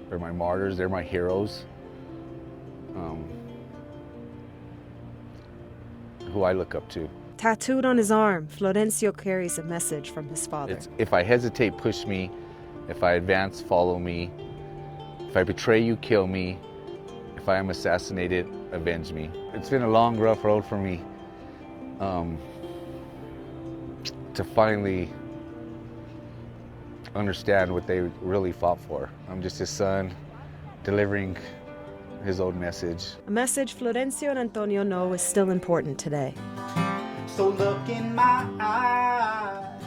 They're my martyrs, they're my heroes, who I look up to. Tattooed on his arm, Florencio carries a message from his father. It's, if I hesitate, push me. If I advance, follow me. If I betray you, kill me. If I am assassinated, avenge me. It's been a long, rough road for me to finally understand what they really fought for. I'm just his son, delivering his old message. A message Florencio and Antonio know is still important today. So look in my eyes.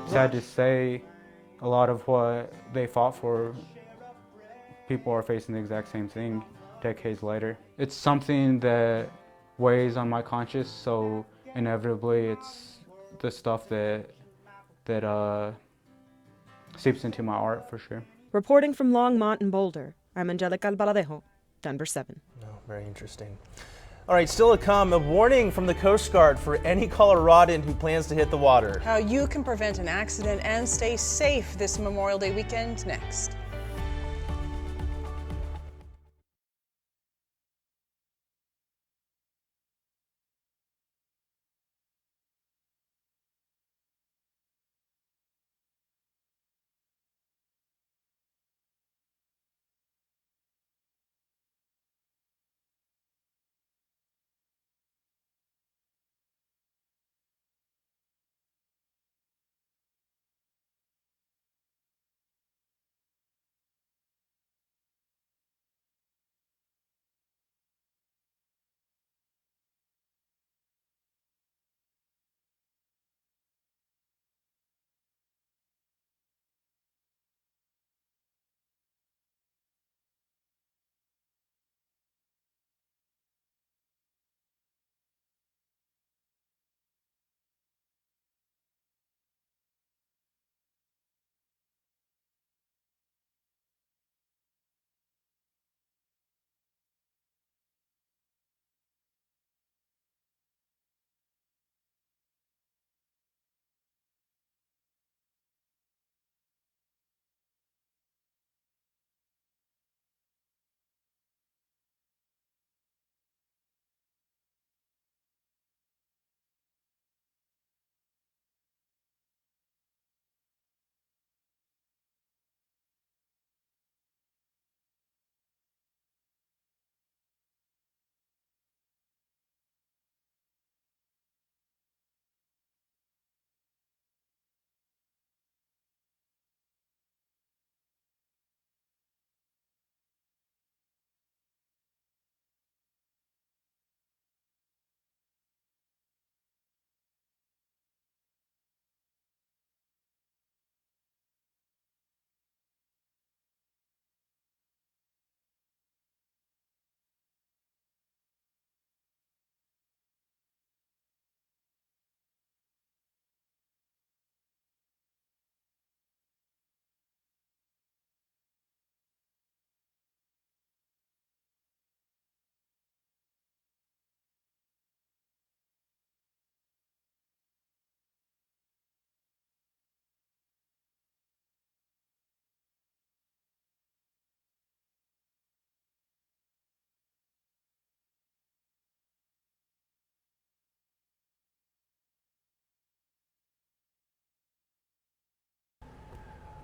Sad to say, a lot of what they fought for, people are facing the exact same thing decades later. It's something that weighs on my conscience, so inevitably it's the stuff that seeps into my art for sure. Reporting from Longmont and Boulder, I'm Angelica Albaladejo, Denver 7. Oh, very interesting. All right, still to come, a warning from the Coast Guard for any Coloradan who plans to hit the water. How you can prevent an accident and stay safe this Memorial Day weekend next.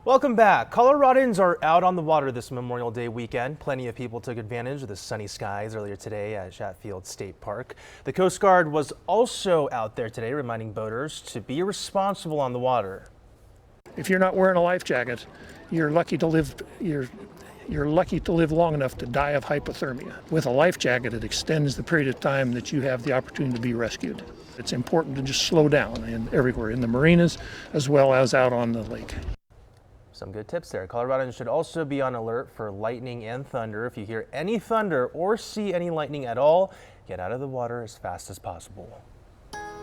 Welcome back. Coloradans are out on the water this Memorial Day weekend. Plenty of people took advantage of the sunny skies earlier today at Chatfield State Park. The Coast Guard was also out there today reminding boaters to be responsible on the water. If you're not wearing a life jacket, you're lucky to live long enough to die of hypothermia. With a life jacket, it extends the period of time that you have the opportunity to be rescued. It's important to just slow down everywhere, in the marinas as well as out on the lake. Some good tips there. Coloradans should also be on alert for lightning and thunder. If you hear any thunder or see any lightning at all, get out of the water as fast as possible.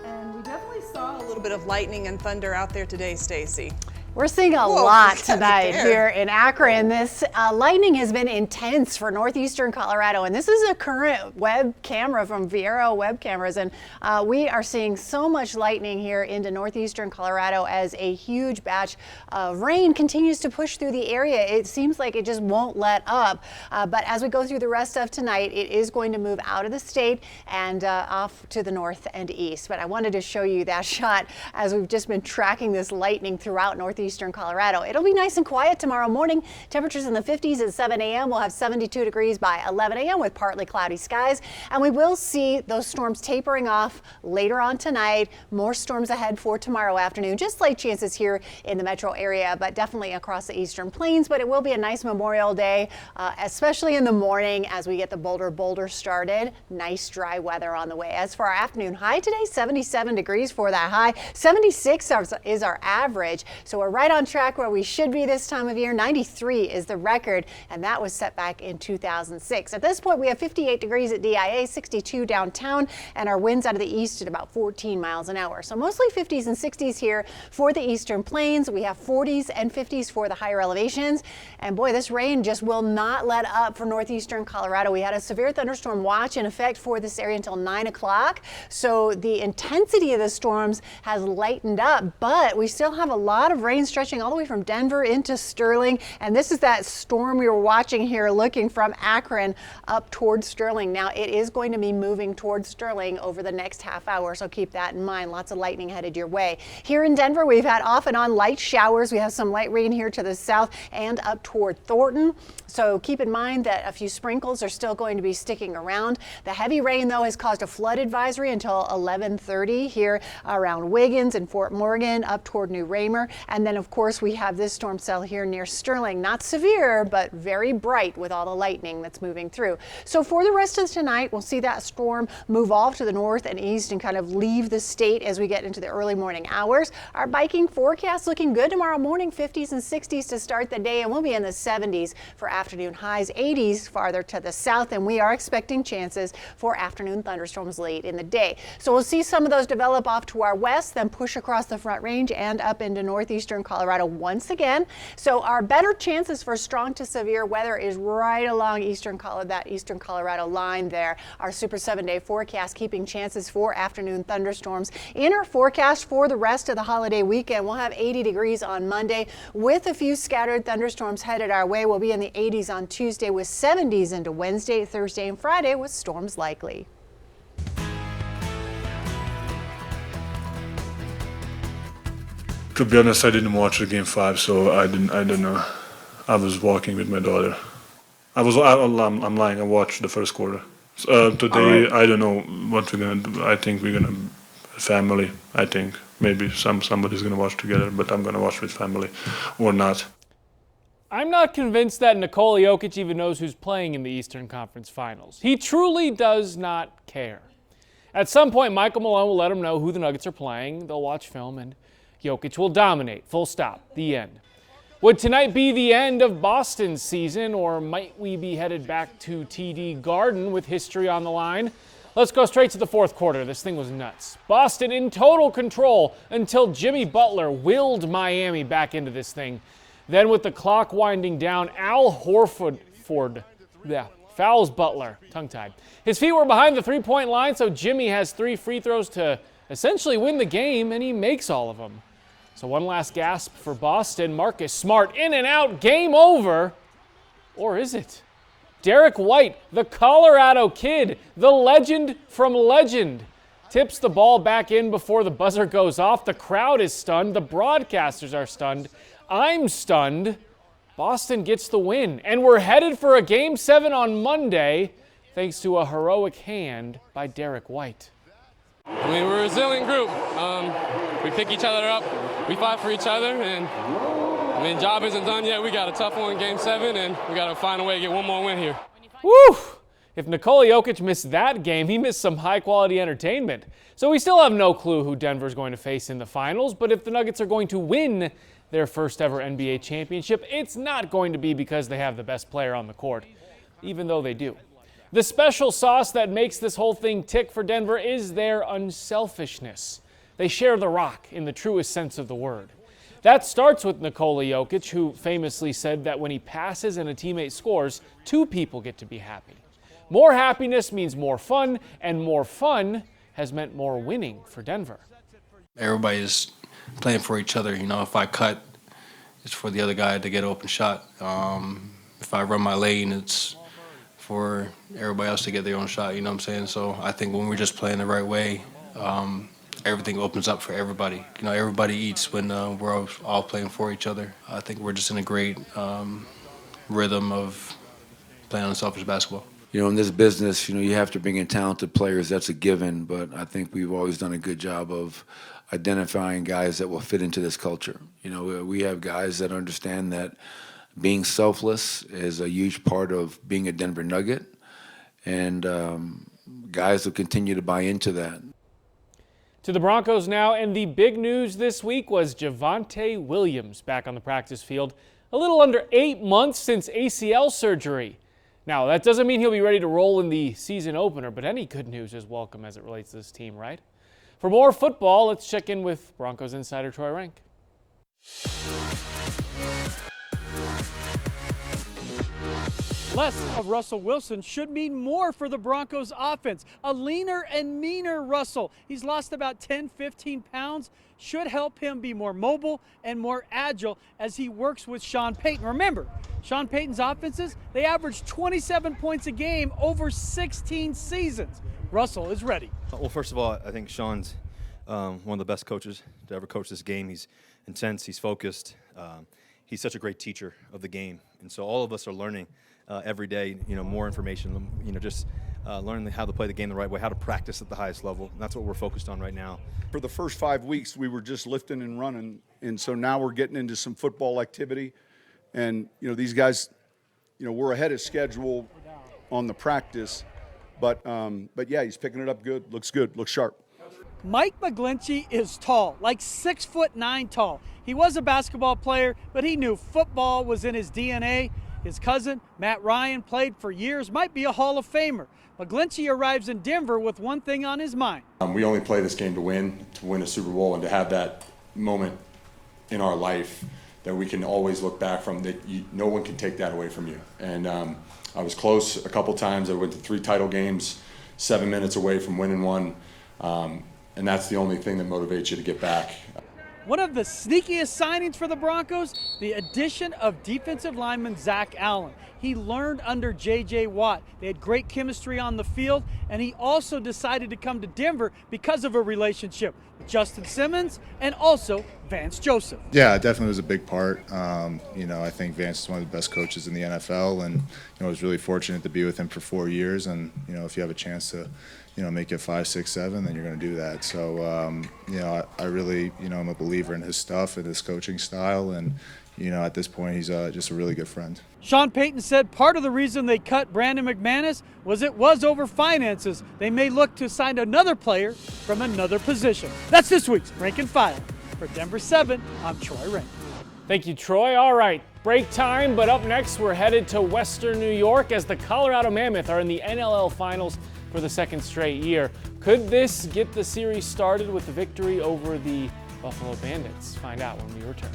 And we definitely saw a little bit of lightning and thunder out there today, Stacy. We're seeing a Whoa, lot what's that tonight there? here in Akron. This lightning has been intense for northeastern Colorado, and this is a current web camera from Viero Web Cameras, and we are seeing so much lightning here into northeastern Colorado as a huge batch of rain continues to push through the area. It seems like it just won't let up, but as we go through the rest of tonight, it is going to move out of the state and off to the north and east. But I wanted to show you that shot as we've just been tracking this lightning throughout northeastern Colorado. It'll be nice and quiet tomorrow morning. Temperatures in the 50s at 7 a.m. We'll have 72 degrees by 11 a.m. with partly cloudy skies. And we will see those storms tapering off later on tonight. More storms ahead for tomorrow afternoon. Just slight chances here in the metro area, but definitely across the eastern plains. But it will be a nice Memorial Day, especially in the morning as we get the Boulder started. Nice dry weather on the way. As for our afternoon high today, 77 degrees for that high. 76 is our average. So we're right on track where we should be this time of year. 93 is the record, and that was set back in 2006. At this point, we have 58 degrees at DIA, 62 downtown, and our winds out of the east at about 14 miles an hour. So mostly 50s and 60s here for the eastern plains. We have 40s and 50s for the higher elevations. And boy, this rain just will not let up for northeastern Colorado. We had a severe thunderstorm watch in effect for this area until 9 o'clock. So the intensity of the storms has lightened up, but we still have a lot of rain stretching all the way from Denver into Sterling. And this is that storm we were watching here looking from Akron up towards Sterling. Now it is going to be moving towards Sterling over the next half hour, so keep that in mind. Lots of lightning headed your way. Here in Denver, we've had off and on light showers. We have some light rain here to the south and up toward Thornton. So keep in mind that a few sprinkles are still going to be sticking around. The heavy rain, though, has caused a flood advisory until 11:30 here around Wiggins and Fort Morgan up toward New Raymer. And then, of course, we have this storm cell here near Sterling. Not severe, but very bright with all the lightning that's moving through. So for the rest of tonight, we'll see that storm move off to the north and east and kind of leave the state as we get into the early morning hours. Our biking forecast looking good tomorrow morning, 50s and 60s to start the day, and we'll be in the 70s for afternoon highs, 80s farther to the south, and we are expecting chances for afternoon thunderstorms late in the day. So we'll see some of those develop off to our west, then push across the Front Range and up into northeastern Colorado once again. So our better chances for strong to severe weather is right along that eastern Colorado line there. Our Super 7-day forecast keeping chances for afternoon thunderstorms. In our forecast for the rest of the holiday weekend, we'll have 80 degrees on Monday with a few scattered thunderstorms headed our way. We'll be in the 80s on Tuesday with 70s into Wednesday, Thursday, and Friday with storms likely. To be honest, I didn't watch the game 5, so I don't know. I was walking with my daughter. I'm lying. I watched the first quarter. Today, right. I don't know what we're gonna do. I think we're gonna family. I think maybe somebody's gonna watch together, but I'm gonna watch with family or not. I'm not convinced that Nikola Jokic even knows who's playing in the Eastern Conference Finals. He truly does not care. At some point, Michael Malone will let him know who the Nuggets are playing. They'll watch film and Jokic will dominate. Full stop. The end. Would tonight be the end of Boston's season, or might we be headed back to TD Garden with history on the line? Let's go straight to the fourth quarter. This thing was nuts. Boston in total control until Jimmy Butler willed Miami back into this thing. Then with the clock winding down, Al Horford fouls Butler. Tongue-tied. His feet were behind the three-point line, so Jimmy has 3 free throws to essentially win the game, and he makes all of them. So one last gasp for Boston. Marcus Smart in and out. Game over. Or is it? Derek White, the Colorado kid, the legend from legend, tips the ball back in before the buzzer goes off. The crowd is stunned. The broadcasters are stunned. I'm stunned. Boston gets the win. And we're headed for a Game 7 on Monday, thanks to a heroic hand by Derek White. I mean, we're a resilient group. We pick each other up. We fight for each other. And, I mean, job isn't done yet. We got a tough one in Game 7, and we got to find a way to get one more win here. Woo! If Nikola Jokic missed that game, he missed some high-quality entertainment. So we still have no clue who Denver's going to face in the finals, but if the Nuggets are going to win their first ever NBA championship, it's not going to be because they have the best player on the court, even though they do. The special sauce that makes this whole thing tick for Denver is their unselfishness. They share the rock in the truest sense of the word. That starts with Nikola Jokic, who famously said that when he passes and a teammate scores, two people get to be happy. More happiness means more fun, and more fun has meant more winning for Denver. Everybody's playing for each other. You know, if I cut, it's for the other guy to get an open shot. If I run my lane, it's for everybody else to get their own shot, you know what I'm saying? So I think when we're just playing the right way, everything opens up for everybody. You know, everybody eats when we're all playing for each other. I think we're just in a great rhythm of playing unselfish basketball. You know, in this business, you know, you have to bring in talented players. That's a given, but I think we've always done a good job of identifying guys that will fit into this culture. You know, we have guys that understand that being selfless is a huge part of being a Denver Nugget, and guys will continue to buy into that. To the Broncos now, and the big news this week was Javonte Williams back on the practice field a little under 8 months since ACL surgery. Now, that doesn't mean he'll be ready to roll in the season opener, but any good news is welcome as it relates to this team, right? For more football, let's check in with Broncos insider Troy Rank. Less of Russell Wilson should mean more for the Broncos offense. A leaner and meaner Russell. He's lost about 10, 15 pounds. Should help him be more mobile and more agile as he works with Sean Payton. Remember, Sean Payton's offenses, they average 27 points a game over 16 seasons. Russell is ready. Well, first of all, I think Sean's one of the best coaches to ever coach this game. He's intense, he's focused. He's such a great teacher of the game. And so all of us are learning every day, you know, more information, you know, just learning how to play the game the right way, how to practice at the highest level. And that's what we're focused on right now. For the first 5 weeks, we were just lifting and running. And so now we're getting into some football activity. And, you know, these guys, you know, we're ahead of schedule on the practice. But yeah, he's picking it up good, looks sharp. Mike McGlinchey is tall, like 6'9" tall. He was a basketball player, but he knew football was in his DNA. His cousin, Matt Ryan, played for years, might be a Hall of Famer. McGlinchey arrives in Denver with one thing on his mind. We only play this game to win a Super Bowl, and to have that moment in our life that we can always look back from, that no one can take that away from you. And I was close a couple times. I went to 3 title games, 7 minutes away from winning one. And that's the only thing that motivates you to get back. One of the sneakiest signings for the Broncos, the addition of defensive lineman Zach Allen. He learned under J.J. Watt. They had great chemistry on the field, and he also decided to come to Denver because of a relationship with Justin Simmons and also Vance Joseph. Yeah, it definitely was a big part. You know, I think Vance is one of the best coaches in the NFL, and, you know, I was really fortunate to be with him for 4 years. And, you know, if you have a chance to, you know, make it 5, 6, 7, then you're going to do that. So, you know, I really, you know, I'm a believer in his stuff and his coaching style. And, you know, at this point, he's just a really good friend. Sean Payton said part of the reason they cut Brandon McManus was it was over finances. They may look to sign another player from another position. That's this week's Rank and File. For Denver 7, I'm Troy Rank. Thank you, Troy. All right, break time, but up next we're headed to Western New York as the Colorado Mammoth are in the NLL Finals for the second straight year. Could this get the series started with a victory over the Buffalo Bandits? Find out when we return.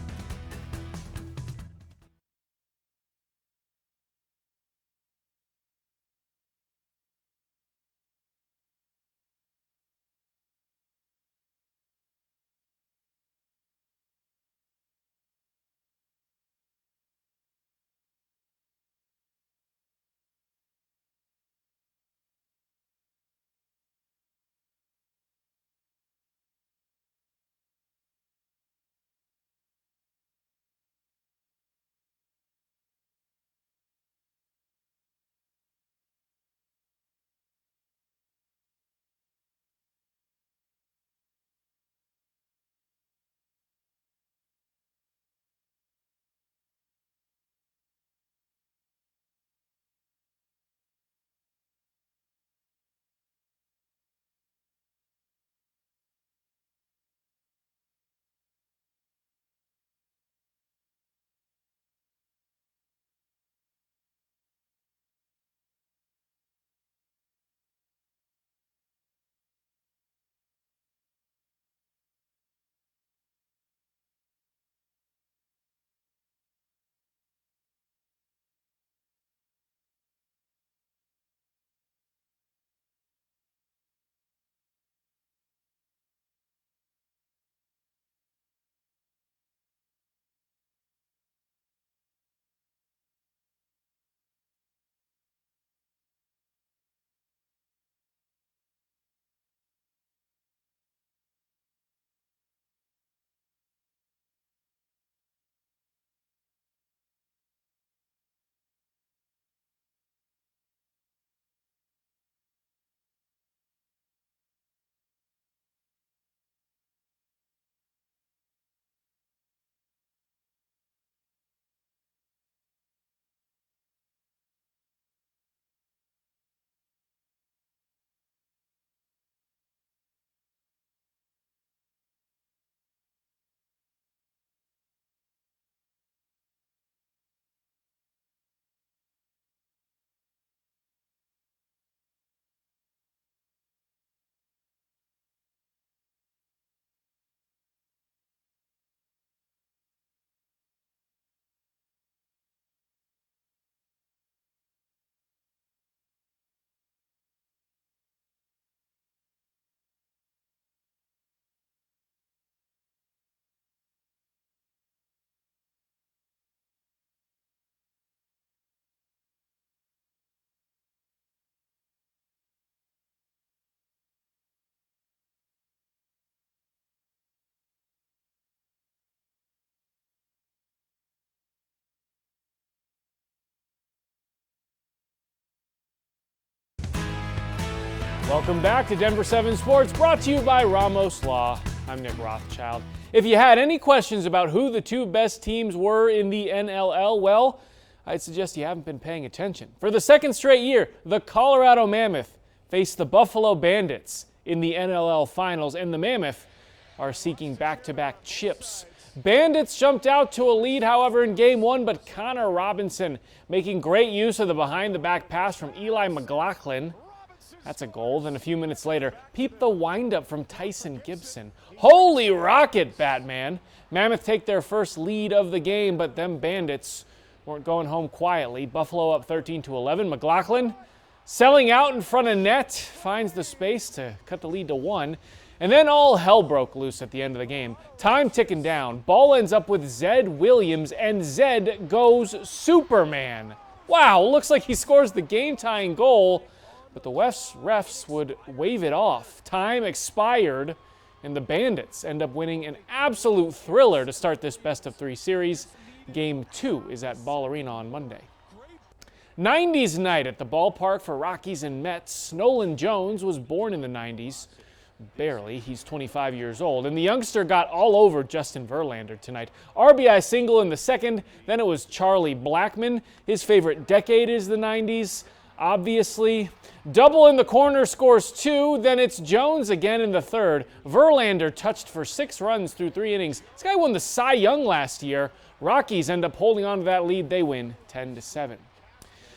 Welcome back to Denver 7 Sports, brought to you by Ramos Law. I'm Nick Rothschild. If you had any questions about who the two best teams were in the NLL, well, I'd suggest you haven't been paying attention. For the second straight year, the Colorado Mammoth faced the Buffalo Bandits in the NLL Finals, and the Mammoth are seeking back-to-back chips. Bandits jumped out to a lead, however, in Game 1, but Connor Robinson making great use of the behind-the-back pass from Eli McLaughlin. That's a goal. Then a few minutes later, peep the windup from Tyson Gibson. Holy rocket, Batman! Mammoth take their first lead of the game, but them Bandits weren't going home quietly. Buffalo up 13-11. McLaughlin selling out in front of net, finds the space to cut the lead to 1. And then all hell broke loose at the end of the game. Time ticking down. Ball ends up with Zed Williams, and Zed goes Superman. Wow, looks like he scores the game-tying goal, but the refs would wave it off. Time expired, and the Bandits end up winning an absolute thriller to start this best-of-3 series. Game 2 is at Ball Arena on Monday. 90s night at the ballpark for Rockies and Mets. Nolan Jones was born in the 90s. Barely. He's 25 years old. And the youngster got all over Justin Verlander tonight. RBI single in the second. Then it was Charlie Blackmon. His favorite decade is the 90s, obviously. Double in the corner scores 2. Then it's Jones again in the third. Verlander touched for 6 runs through 3 innings. This guy won the Cy Young last year. Rockies end up holding on to that lead. They win 10-7.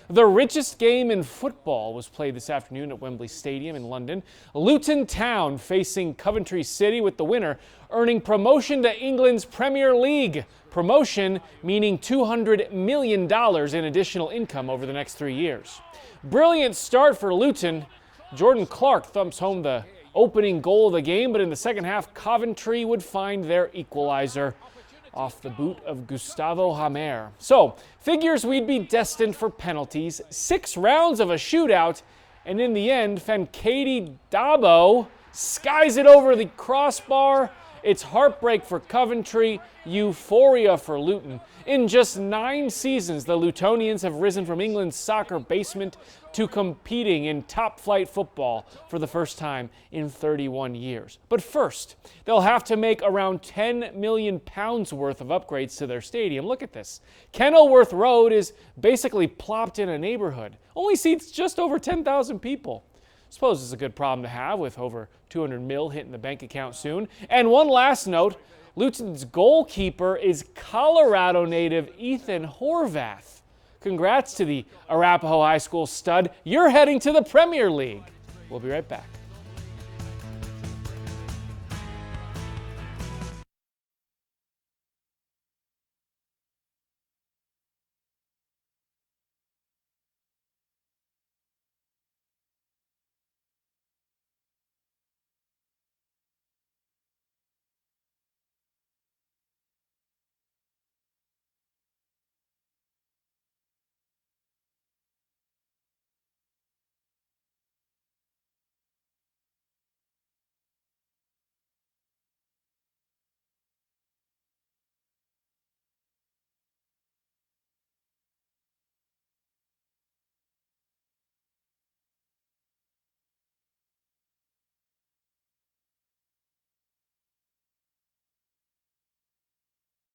The richest game in football was played this afternoon at Wembley Stadium in London. Luton Town facing Coventry City, with the winner earning promotion to England's Premier League. Promotion meaning $200 million in additional income over the next 3 years. Brilliant start for Luton. Jordan Clark thumps home the opening goal of the game, but in the second half, Coventry would find their equalizer off the boot of Gustavo Hamer. So, figures we'd be destined for penalties, 6 rounds of a shootout, and in the end, Fenkady Dabo skies it over the crossbar. It's heartbreak for Coventry, euphoria for Luton. In just 9 seasons, the Lutonians have risen from England's soccer basement to competing in top-flight football for the first time in 31 years. But first, they'll have to make around £10 million worth of upgrades to their stadium. Look at this. Kenilworth Road is basically plopped in a neighborhood. Only seats just over 10,000 people. Suppose it's a good problem to have with over 200 mil hitting the bank account soon. And one last note, Luton's goalkeeper is Colorado native Ethan Horvath. Congrats to the Arapahoe High School stud. You're heading to the Premier League. We'll be right back.